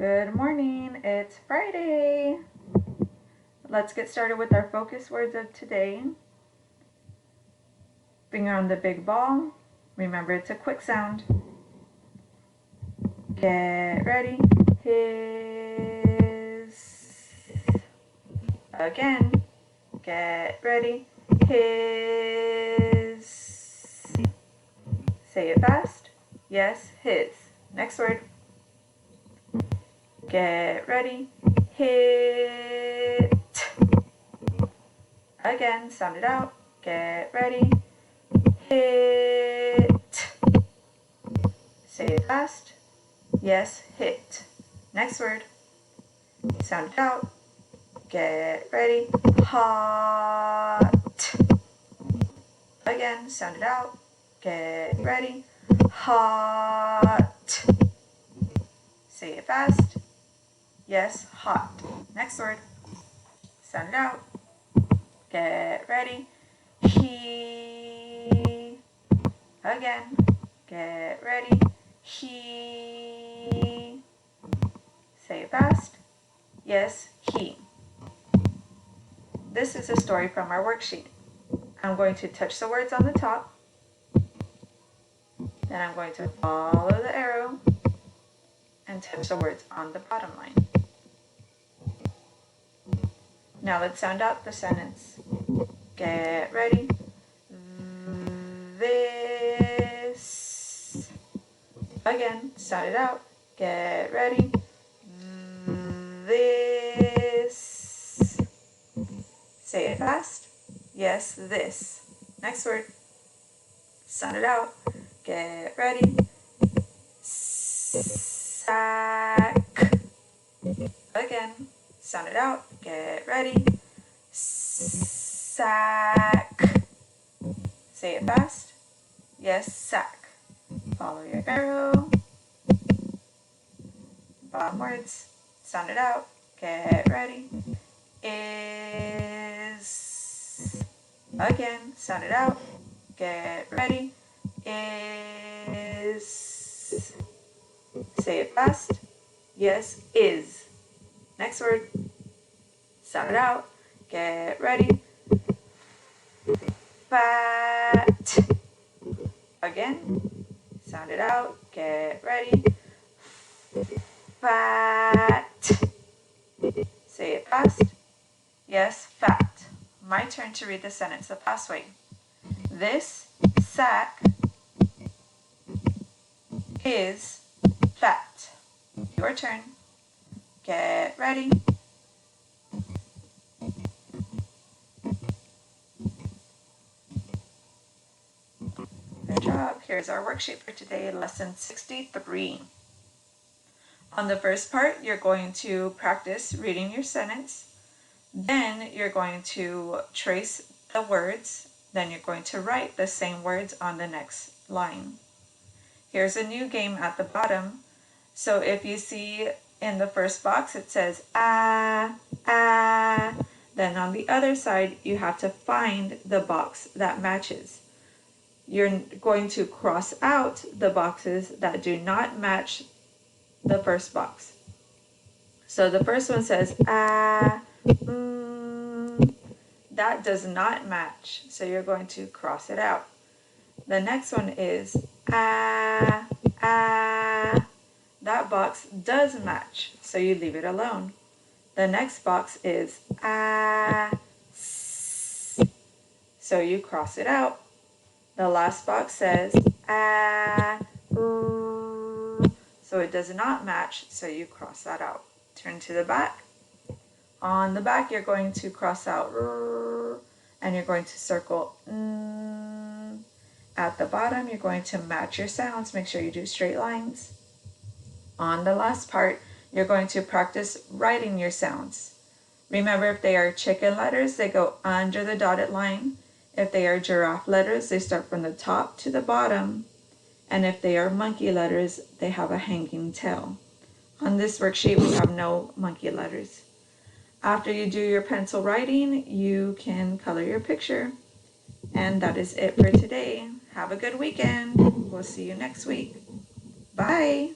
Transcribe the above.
Good morning, it's Friday. Let's get started with our focus words of today. Finger on the big ball. Remember, it's a quick sound. Get ready. His. Again. Get ready. His. Say it fast. Yes, his. Next word. Get ready. Hit. Again, sound it out. Get ready. Hit. Say it fast. Yes, hit. Next word. Sound it out. Get ready. Hot. Again, sound it out. Get ready. Hot. Say it fast. Yes, hot. Next word. Sound it out. Get ready. He. Again. Get ready. He. Say it fast. Yes, he. This is a story from our worksheet. I'm going to touch the words on the top. Then I'm going to follow the arrow and touch the words on the bottom line. Now let's sound out the sentence. Get ready. This. Again, sound it out. Get ready. This. Say it fast. Yes, this. Next word. Sound it out. Get ready. Sack. Again, sound it out. Get ready. Sack. Say it fast. Yes, sack. Follow your arrow. Bottom words. Sound it out. Get ready. Is. Again, sound it out. Get ready. Is. Say it fast. Yes, is. Next word. Sound it out. Get ready. Fat. Again. Sound it out. Get ready. Fat. Say it fast. Yes, fat. My turn to read the sentence the fast way. This sack is fat. Your turn. Get ready. Good job. Here's our worksheet for today, lesson 63. On the first part, you're going to practice reading your sentence. Then you're going to trace the words. Then you're going to write the same words on the next line. Here's a new game at the bottom. So if you see in the first box, it says ah, ah. Then on the other side, you have to find the box that matches. You're going to cross out the boxes that do not match the first box. So the first one says ah, that does not match. So you're going to cross it out. The next one is ah, ah. That box does match, so you leave it alone. The next box is ah, so you cross it out. The last box says ah, so it does not match, so you cross that out. Turn to the back. On the back, you're going to cross out and you're going to circle. At the bottom, you're going to match your sounds. Make sure you do straight lines. On the last part, you're going to practice writing your sounds. Remember, if they are chicken letters, they go under the dotted line. If they are giraffe letters, they start from the top to the bottom. And if they are monkey letters, they have a hanging tail. On this worksheet, we have no monkey letters. After you do your pencil writing, you can color your picture. And that is it for today. Have a good weekend. We'll see you next week. Bye.